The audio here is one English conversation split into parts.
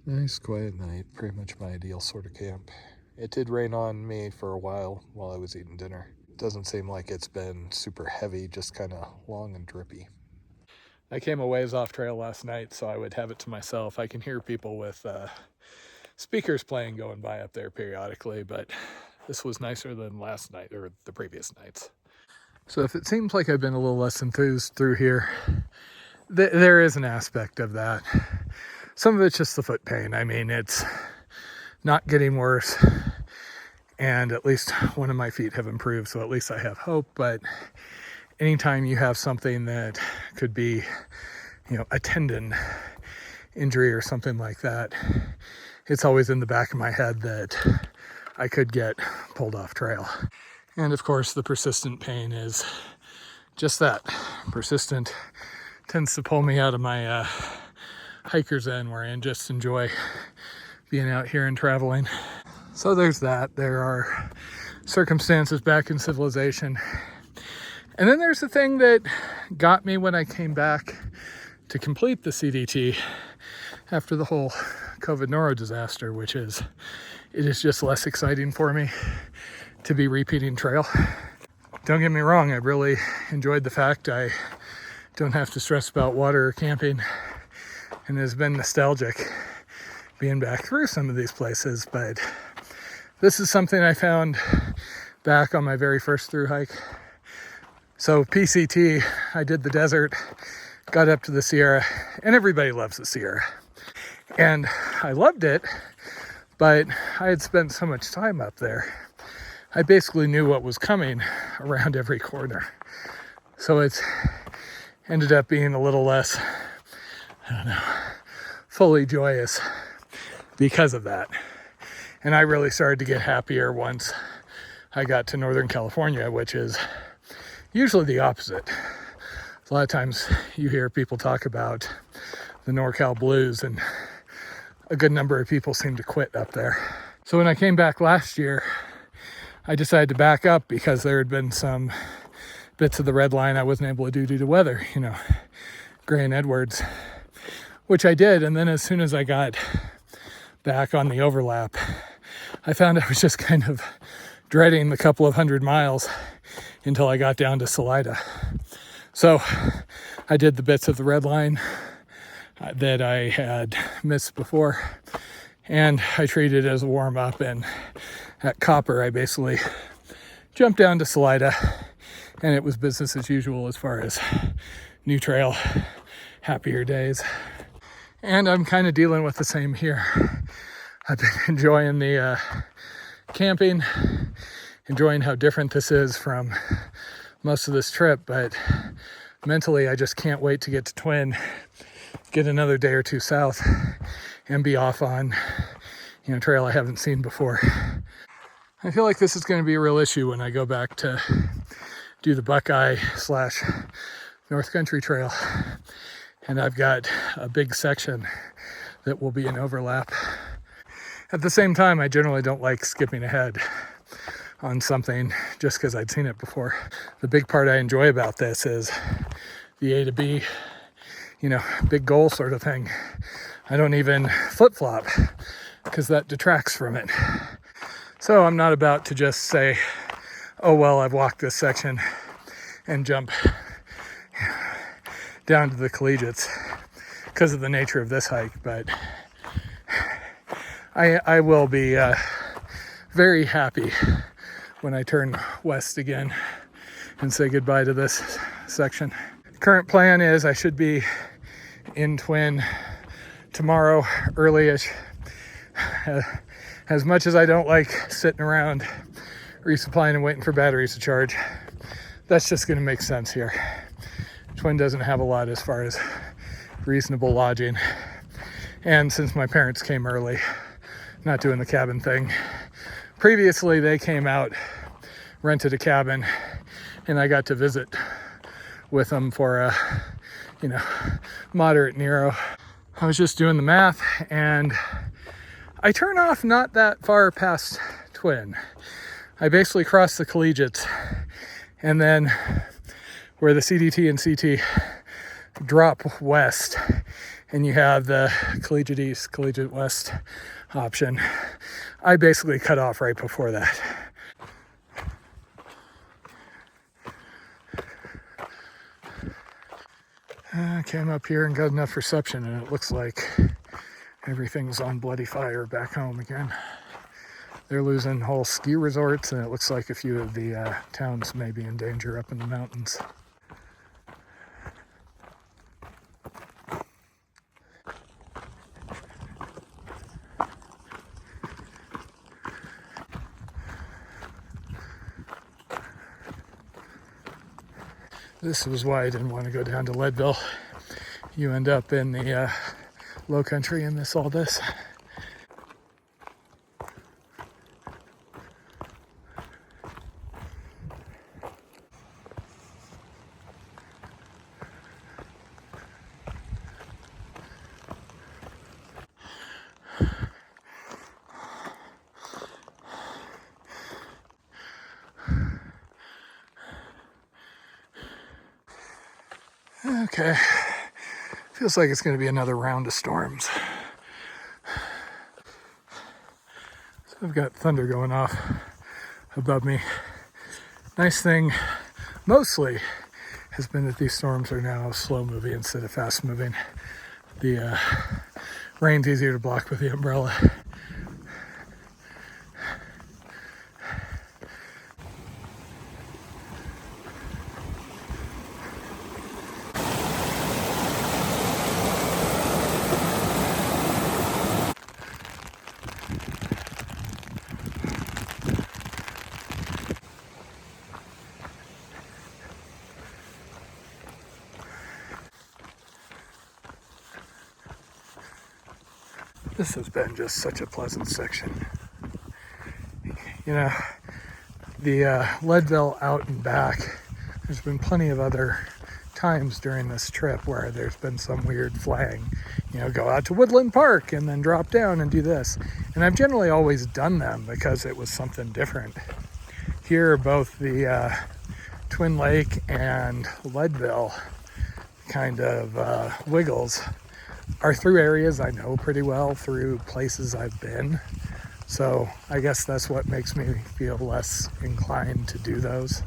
Nice quiet night, pretty much my ideal sort of camp. It did rain on me for a while I was eating dinner. Doesn't seem like it's been super heavy, just kind of long and drippy. I came a ways off trail last night, so I would have it to myself. I can hear people with speakers playing going by up there periodically, but this was nicer than last night or the previous nights. So if it seems like I've been a little less enthused through here, there is an aspect of that. Some of it's just the foot pain. I mean, it's not getting worse, and at least one of my feet have improved, so at least I have hope. But anytime you have something that could be, a tendon injury or something like that, it's always in the back of my head that I could get pulled off trail. And of course, the persistent pain is just that. Persistent tends to pull me out of my hiker's zen, where I just enjoy being out here and traveling. So there's that. There are circumstances back in civilization. And then there's the thing that got me when I came back to complete the CDT after the whole COVID neuro disaster, which is, it is just less exciting for me to be repeating trail. Don't get me wrong, I really enjoyed the fact I don't have to stress about water or camping, and has been nostalgic being back through some of these places. But this is something I found back on my very first through hike. So PCT, I did the desert, got up to the Sierra, and everybody loves the Sierra. And I loved it, but I had spent so much time up there. I basically knew what was coming around every corner. So it's ended up being a little less, fully joyous because of that. And I really started to get happier once I got to Northern California, which is usually the opposite. A lot of times you hear people talk about the NorCal blues, and a good number of people seem to quit up there. So when I came back last year, I decided to back up because there had been some bits of the red line I wasn't able to do due to weather, Gray and Edwards, which I did. And then as soon as I got back on the overlap, I found I was just kind of dreading the couple of 100 miles until I got down to Salida. So I did the bits of the red line that I had missed before, and I treated it as a warm up. And at Copper, I basically jumped down to Salida, and it was business as usual as far as new trail, happier days. And I'm kind of dealing with the same here. I've been enjoying the camping, enjoying how different this is from most of this trip, but mentally I just can't wait to get to Twin, get another day or two south, and be off on trail I haven't seen before. I feel like this is going to be a real issue when I go back to do the Buckeye / North Country Trail, and I've got a big section that will be an overlap. At the same time, I generally don't like skipping ahead on something just because I'd seen it before. The big part I enjoy about this is the A to B, big goal sort of thing. I don't even flip-flop because that detracts from it. So I'm not about to just say, oh, well, I've walked this section and jump down to the collegiates because of the nature of this hike. But I will be very happy when I turn west again and say goodbye to this section. Current plan is I should be in Twin tomorrow, early-ish. As much as I don't like sitting around resupplying and waiting for batteries to charge, that's just going to make sense here. Twin doesn't have a lot as far as reasonable lodging. And since my parents came early, not doing the cabin thing, previously they came out, rented a cabin, and I got to visit with them for a, moderate Nero. I was just doing the math, and I turn off not that far past Twin. I basically cross the collegiates, and then where the CDT and CT drop west and you have the Collegiate East, Collegiate West option. I basically cut off right before that. I came up here and got enough reception, and it looks like everything's on bloody fire back home again. They're losing whole ski resorts, and it looks like a few of the towns may be in danger up in the mountains. This was why I didn't want to go down to Leadville. You end up in the low country and miss all this. Okay, feels like it's going to be another round of storms. So I've got thunder going off above me. Nice thing, mostly, has been that these storms are now slow moving instead of fast moving. The rain's easier to block with the umbrella. This has been just such a pleasant section. You know, the Leadville out and back, there's been plenty of other times during this trip where there's been some weird flying. You know, go out to Woodland Park and then drop down and do this. And I've generally always done them because it was something different. Here, both the Twin Lake and Leadville kind of wiggles are through areas I know pretty well, through places I've been. So I guess that's what makes me feel less inclined to do those.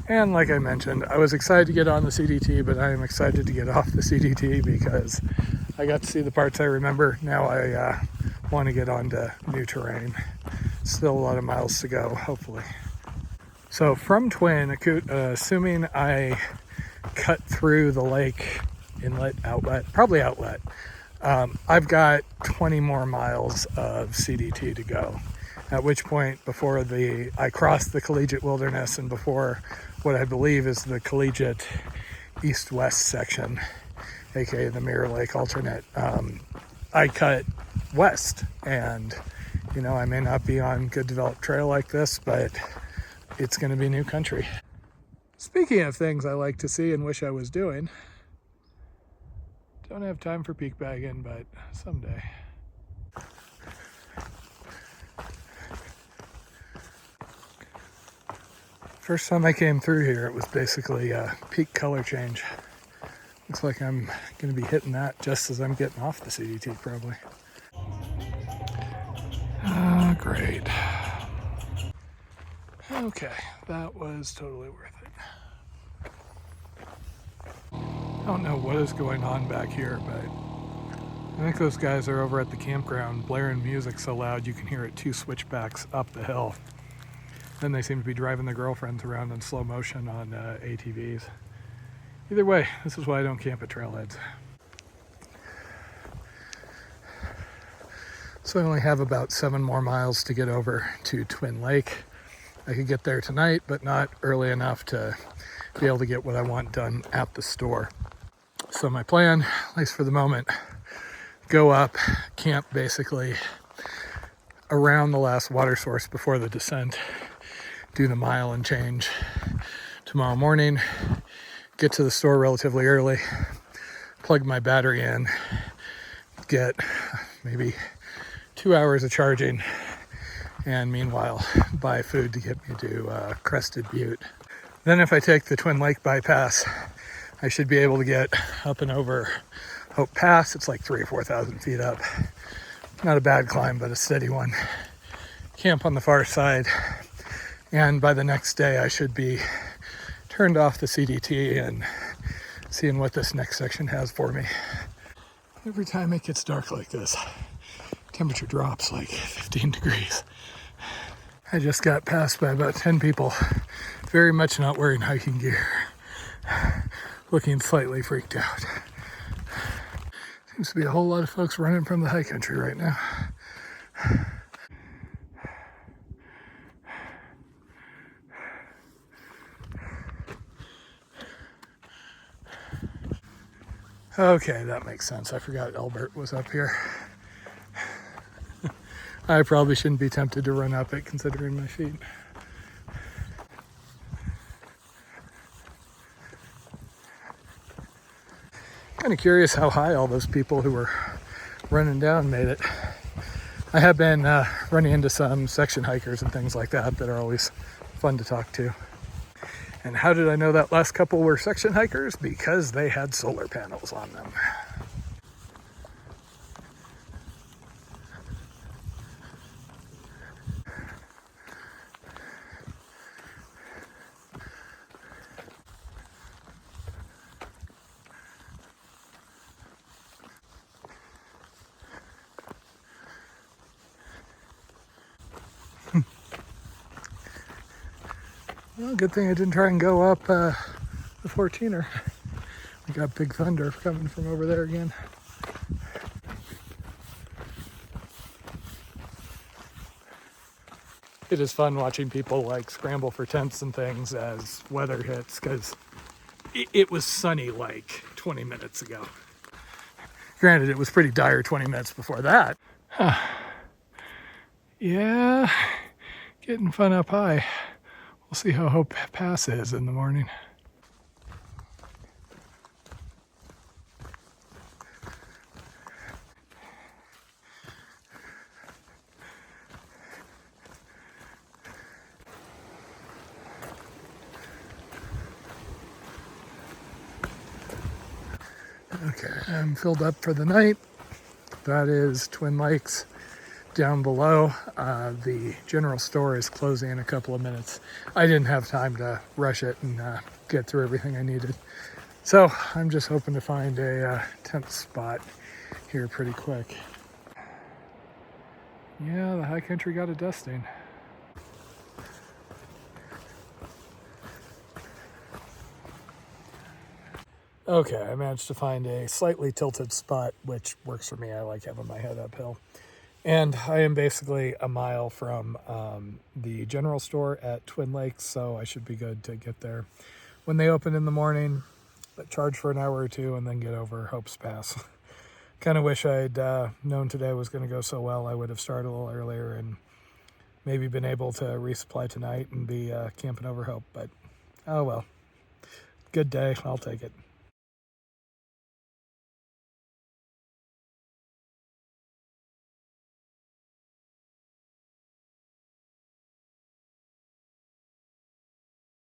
And like I mentioned, I was excited to get on the CDT, but I am excited to get off the CDT because I got to see the parts I remember. Now I want to get onto new terrain. Still a lot of miles to go, hopefully. So from Twin, assuming I cut through the lake, inlet, outlet, probably outlet, I've got 20 more miles of CDT to go. At which point, before I cross the collegiate wilderness and before what I believe is the collegiate east-west section, aka the Mirror Lake alternate, I cut west. And, you know, I may not be on good developed trail like this, but it's going to be new country. Speaking of things I like to see and wish I was doing, don't have time for peak bagging, but someday. First time I came through here, it was basically a peak color change. Looks like I'm going to be hitting that just as I'm getting off the CDT, probably. Great. Okay, that was totally worth it. I don't know what is going on back here, but I think those guys are over at the campground blaring music so loud you can hear it 2 switchbacks up the hill. Then they seem to be driving their girlfriends around in slow motion on ATVs. Either way, this is why I don't camp at trailheads. So I only have about 7 more miles to get over to Twin Lake. I could get there tonight, but not early enough to be able to get what I want done at the store. So my plan, at least for the moment, go up, camp basically around the last water source before the descent, do the mile and change tomorrow morning, get to the store relatively early, plug my battery in, get maybe 2 hours of charging, and meanwhile buy food to get me to Crested Butte. Then if I take the Twin Lake bypass, I should be able to get up and over Hope Pass. It's like 3,000 or 4,000 feet up. Not a bad climb, but a steady one. Camp on the far side, and by the next day I should be turned off the CDT and seeing what this next section has for me. Every time it gets dark like this, temperature drops like 15 degrees. I just got passed by about 10 people, very much not wearing hiking gear, looking slightly freaked out. Seems to be a whole lot of folks running from the high country right now. Okay, that makes sense. I forgot Albert was up here. I probably shouldn't be tempted to run up it considering my feet. Kind of curious how high all those people who were running down made it. I have been running into some section hikers and things like that are always fun to talk to. And how did I know that last couple were section hikers? Because they had solar panels on them. Well, good thing I didn't try and go up the 14er. We got big thunder coming from over there again. It is fun watching people like scramble for tents and things as weather hits, because it was sunny like 20 minutes ago. Granted, it was pretty dire 20 minutes before that. Yeah, getting fun up high. We'll see how Hope Pass is in the morning. Okay, I'm filled up for the night. That is Twin Lakes down below. The general store is closing in a couple of minutes. I didn't have time to rush it and get through everything I needed. So I'm just hoping to find a tent spot here pretty quick. Yeah, the high country got a dusting. Okay, I managed to find a slightly tilted spot, which works for me. I like having my head uphill. And I am basically a mile from the general store at Twin Lakes, so I should be good to get there when they open in the morning, charge for an hour or two, and then get over Hope's Pass. Kind of wish I'd known today was going to go so well. I would have started a little earlier and maybe been able to resupply tonight and be camping over Hope, but oh well. Good day, I'll take it.